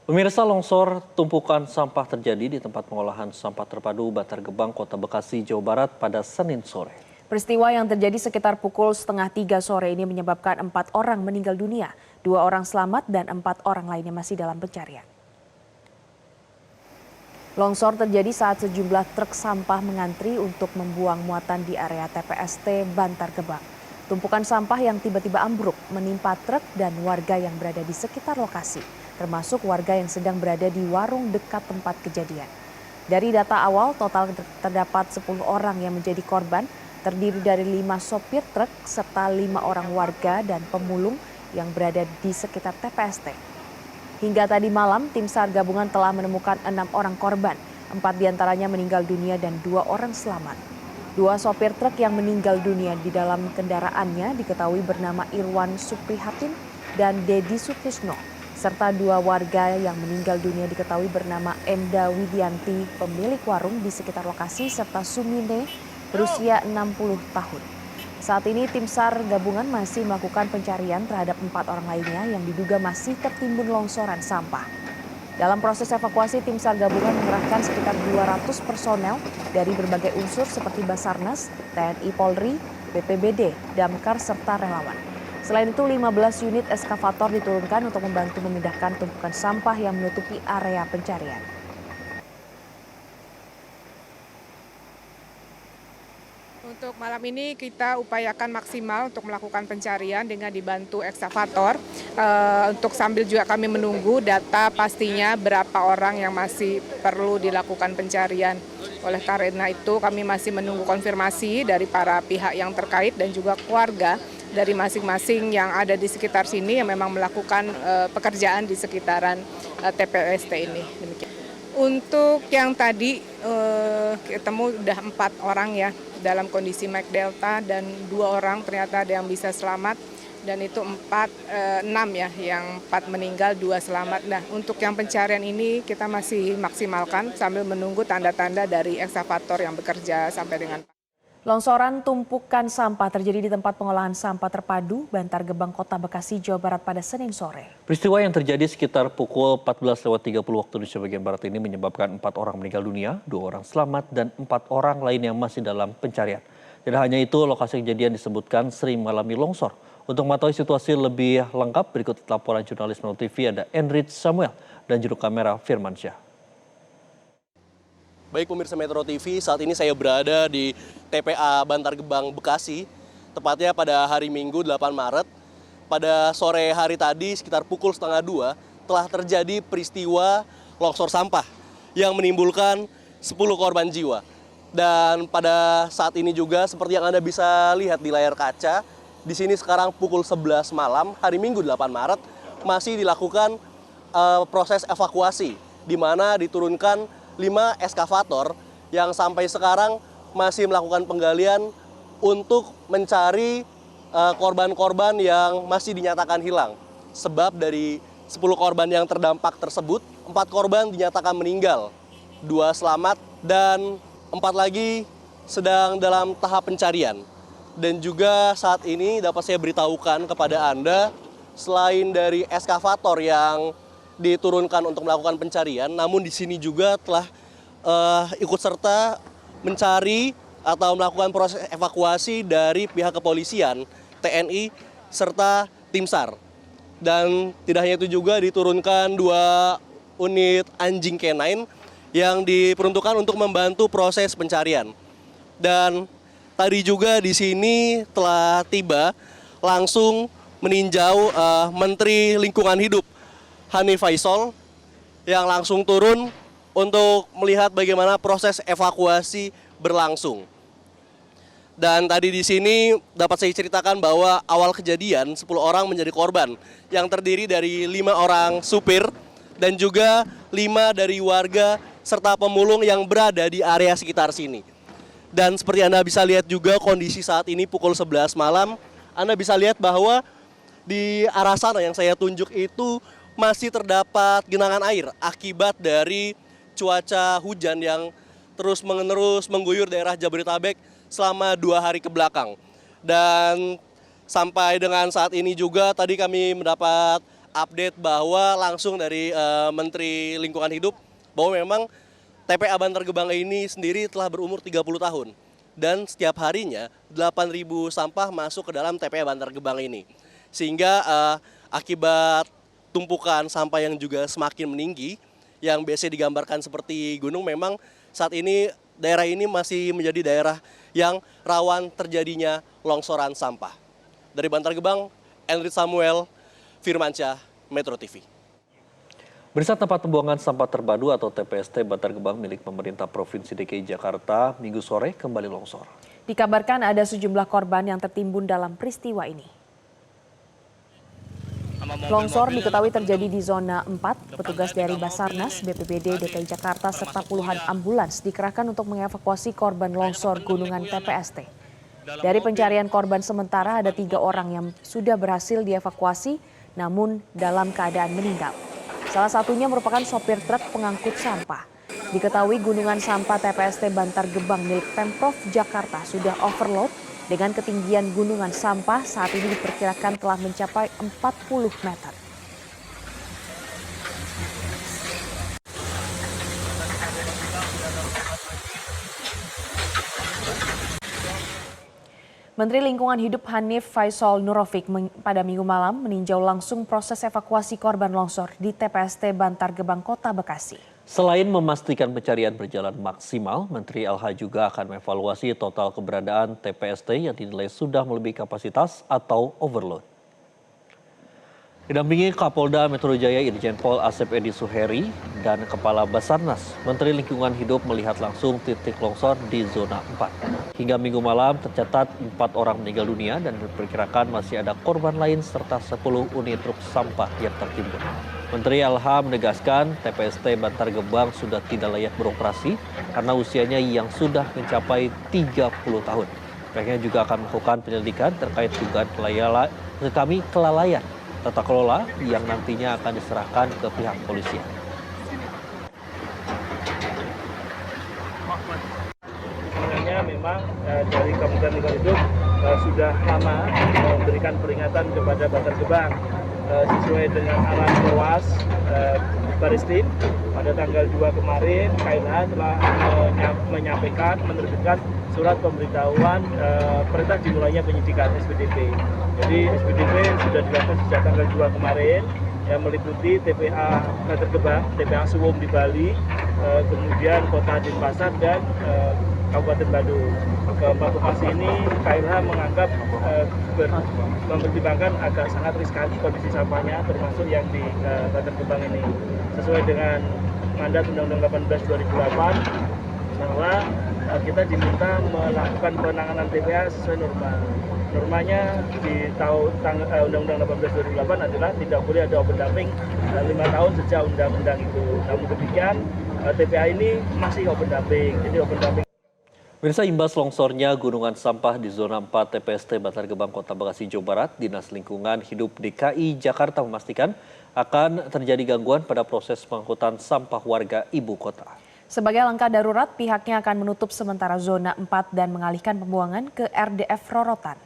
Pemirsa, longsor tumpukan sampah terjadi di tempat pengolahan sampah terpadu Bantar Gebang, Kota Bekasi, Jawa Barat pada Senin sore. Peristiwa yang terjadi sekitar pukul setengah 3 sore ini menyebabkan 4 orang meninggal dunia, 2 orang selamat dan 4 orang lainnya masih dalam pencarian. Longsor terjadi saat sejumlah truk sampah mengantri untuk membuang muatan di area TPST Bantar Gebang. Tumpukan sampah yang tiba-tiba ambruk menimpa truk dan warga yang berada di sekitar lokasi, termasuk warga yang sedang berada di warung dekat tempat kejadian. Dari data awal, total terdapat 10 orang yang menjadi korban, terdiri dari 5 sopir truk serta 5 orang warga dan pemulung yang berada di sekitar TPST. Hingga tadi malam, tim SAR gabungan telah menemukan 6 orang korban, 4 diantaranya meninggal dunia dan 2 orang selamat. 2 sopir truk yang meninggal dunia di dalam kendaraannya diketahui bernama Irwan Suprihatin dan Dedi Sutisno, serta 2 warga yang meninggal dunia diketahui bernama Enda Widianti, pemilik warung di sekitar lokasi, serta Sumine, berusia 60 tahun. Saat ini tim SAR gabungan masih melakukan pencarian terhadap 4 orang lainnya yang diduga masih tertimbun longsoran sampah. Dalam proses evakuasi, tim SAR gabungan mengerahkan sekitar 200 personel dari berbagai unsur seperti Basarnas, TNI Polri, BPBD, Damkar, serta relawan. Selain itu, 15 unit eskavator diturunkan untuk membantu memindahkan tumpukan sampah yang menutupi area pencarian. Untuk malam ini kita upayakan maksimal untuk melakukan pencarian dengan dibantu ekskavator. Untuk sambil juga kami menunggu data pastinya berapa orang yang masih perlu dilakukan pencarian. Oleh karena itu kami masih menunggu konfirmasi dari para pihak yang terkait dan juga keluarga dari masing-masing yang ada di sekitar sini yang memang melakukan pekerjaan di sekitaran TPST ini. Demikian. Untuk yang tadi ketemu udah 4 orang ya dalam kondisi Mike Delta dan 2 orang ternyata ada yang bisa selamat dan itu 6 ya, yang 4 meninggal 2 selamat. Nah untuk yang pencarian ini kita masih maksimalkan sambil menunggu tanda-tanda dari ekskavator yang bekerja sampai dengan Longsoran tumpukan sampah terjadi di tempat pengolahan sampah terpadu Bantar Gebang, Kota Bekasi, Jawa Barat pada Senin sore. Peristiwa yang terjadi sekitar pukul 14.30 waktu Indonesia bagian Barat ini menyebabkan 4 orang meninggal dunia, 2 orang selamat, dan 4 orang lain yang masih dalam pencarian. Tidak hanya itu, lokasi kejadian disebutkan sering mengalami longsor. Untuk mengetahui situasi lebih lengkap, berikut laporan jurnalis Metro TV ada Enrich Samuel dan juru kamera Firmansyah. Baik pemirsa Metro TV, saat ini saya berada di TPA Bantar Gebang, Bekasi, tepatnya pada hari Minggu 8 Maret. Pada sore hari tadi sekitar pukul setengah 2 telah terjadi peristiwa longsor sampah yang menimbulkan 10 korban jiwa. Dan pada saat ini juga seperti yang Anda bisa lihat di layar kaca, di sini sekarang pukul 11 malam, hari Minggu 8 Maret, masih dilakukan proses evakuasi, di mana diturunkan 5 eskavator yang sampai sekarang masih melakukan penggalian untuk mencari korban-korban yang masih dinyatakan hilang. Sebab dari 10 korban yang terdampak tersebut, 4 korban dinyatakan meninggal, 2 selamat, dan 4 lagi sedang dalam tahap pencarian. Dan juga saat ini dapat saya beritahukan kepada Anda, selain dari eskavator yang diturunkan untuk melakukan pencarian, namun di sini juga telah ikut serta mencari atau melakukan proses evakuasi dari pihak kepolisian, TNI, serta tim SAR. Dan tidak hanya itu juga diturunkan 2 unit anjing K9 yang diperuntukkan untuk membantu proses pencarian. Dan tadi juga di sini telah tiba langsung meninjau Menteri Lingkungan Hidup Hanif Faisal yang langsung turun untuk melihat bagaimana proses evakuasi berlangsung. Dan tadi di sini dapat saya ceritakan bahwa awal kejadian 10 orang menjadi korban yang terdiri dari 5 orang supir dan juga 5 dari warga serta pemulung yang berada di area sekitar sini. Dan seperti Anda bisa lihat juga kondisi saat ini pukul 11 malam, Anda bisa lihat bahwa di arah sana yang saya tunjuk itu masih terdapat genangan air akibat dari cuaca hujan yang terus-menerus mengguyur daerah Jabodetabek selama 2 hari ke belakang. Dan sampai dengan saat ini juga tadi kami mendapat update bahwa langsung dari Menteri Lingkungan Hidup bahwa memang TPA Bantar Gebang ini sendiri telah berumur 30 tahun. Dan setiap harinya 8.000 sampah masuk ke dalam TPA Bantar Gebang ini. Sehingga akibat tumpukan sampah yang juga semakin meninggi, yang biasanya digambarkan seperti gunung, memang saat ini daerah ini masih menjadi daerah yang rawan terjadinya longsoran sampah. Dari Bantar Gebang, Enrit Samuel, Firmansyah, Metro TV. Berita tempat pembuangan sampah terpadu atau TPST Bantar Gebang milik pemerintah Provinsi DKI Jakarta Minggu sore kembali longsor. Dikabarkan ada sejumlah korban yang tertimbun dalam peristiwa ini. Longsor diketahui terjadi di zona 4. Petugas dari Basarnas, BPBD DKI Jakarta serta puluhan ambulans dikerahkan untuk mengevakuasi korban longsor gunungan TPST. Dari pencarian korban sementara ada 3 orang yang sudah berhasil dievakuasi namun dalam keadaan meninggal. Salah satunya merupakan sopir truk pengangkut sampah. Diketahui gunungan sampah TPST Bantar Gebang milik Pemprov Jakarta sudah overload dengan ketinggian gunungan sampah saat ini diperkirakan telah mencapai 40 meter. Menteri Lingkungan Hidup Hanif Faisal Nurofik pada Minggu malam meninjau langsung proses evakuasi korban longsor di TPST Bantar Gebang, Kota Bekasi. Selain memastikan pencarian berjalan maksimal, Menteri LH juga akan mengevaluasi total keberadaan TPST yang dinilai sudah melebihi kapasitas atau overload. Didampingi Kapolda Metro Jaya Irjen Pol Asep Edi Suheri dan Kepala Basarnas, Menteri Lingkungan Hidup melihat langsung titik longsor di zona 4. Hingga Minggu malam tercatat 4 orang meninggal dunia dan diperkirakan masih ada korban lain serta 10 unit truk sampah yang tertimbun. Menteri LH menegaskan TPST Bantar Gebang sudah tidak layak beroperasi karena usianya yang sudah mencapai 30 tahun. Pihaknya juga akan melakukan penyelidikan terkait dugaan kelalaian tata kelola yang nantinya akan diserahkan ke pihak polisian. Sebenarnya memang dari Kementerian Lingkungan Hidup sudah lama memberikan peringatan kepada Bantar Gebang sesuai dengan arahan Dewas Baristim pada tanggal 2 kemarin. KLH telah menyampaikan menerbitkan surat pemberitahuan perintah dimulainya penyidikan SPDP. Jadi SPDP sudah dilakukan sejak tanggal 2 kemarin yang meliputi TPA Bantar Gebang, TPA Suwung di Bali, kemudian Kota Denpasar dan Kabupaten Badung. Keempat lokasi ini KLH menganggap mempertimbangkan agak sangat riskan kondisi sampahnya, termasuk yang di Bantar Gebang ini. Sesuai dengan mandat Undang-Undang 18 2008 bahwa kita diminta melakukan penanganan TPA sesuai norma. Normanya di Undang-Undang 18 2008 adalah tidak boleh ada open dumping 5 tahun sejak undang-undang itu. Namun demikian TPA ini masih open dumping. Jadi open dumping. Pemirsa, imbas longsornya gunungan sampah di zona 4 TPST Bantar Gebang, Kota Bekasi, Jawa Barat, Dinas Lingkungan Hidup DKI Jakarta memastikan akan terjadi gangguan pada proses pengangkutan sampah warga ibu kota. Sebagai langkah darurat, pihaknya akan menutup sementara zona 4 dan mengalihkan pembuangan ke RDF Rorotan.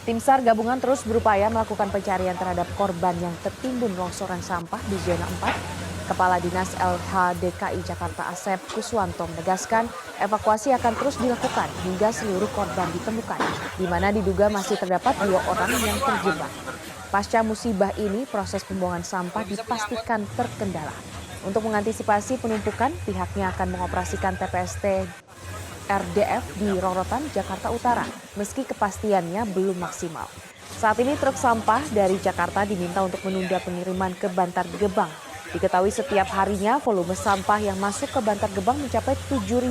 Tim SAR gabungan terus berupaya melakukan pencarian terhadap korban yang tertimbun longsoran sampah di zona 4. Kepala Dinas LH DKI Jakarta Asep Kuswanto menegaskan evakuasi akan terus dilakukan hingga seluruh korban ditemukan, di mana diduga masih terdapat 2 orang yang terjebak. Pasca musibah ini, proses pembuangan sampah dipastikan terkendala. Untuk mengantisipasi penumpukan, pihaknya akan mengoperasikan TPST RDF di Rorotan, Jakarta Utara, meski kepastiannya belum maksimal. Saat ini truk sampah dari Jakarta diminta untuk menunda pengiriman ke Bantar Gebang. Diketahui setiap harinya volume sampah yang masuk ke Bantar Gebang mencapai 7.000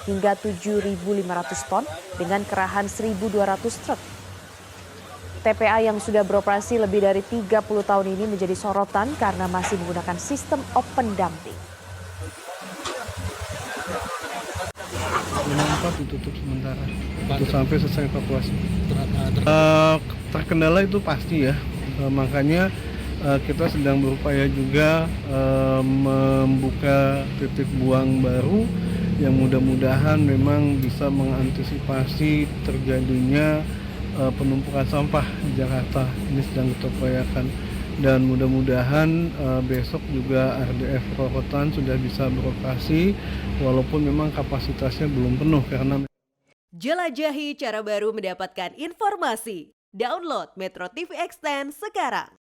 hingga 7.500 ton dengan kerahan 1.200 truk. TPA yang sudah beroperasi lebih dari 30 tahun ini menjadi sorotan karena masih menggunakan sistem open dumping. Zona 4 ditutup sementara untuk sampai selesai evakuasi. Terkendala itu pasti ya, makanya kita sedang berupaya juga membuka titik buang baru yang mudah-mudahan memang bisa mengantisipasi terjadinya penumpukan sampah di Jakarta. Ini sedang kita upayakan. Dan mudah-mudahan besok juga RDF Rorotan sudah bisa beroperasi walaupun memang kapasitasnya belum penuh karena jelajahi cara baru mendapatkan informasi. Download Metro TV Extend sekarang.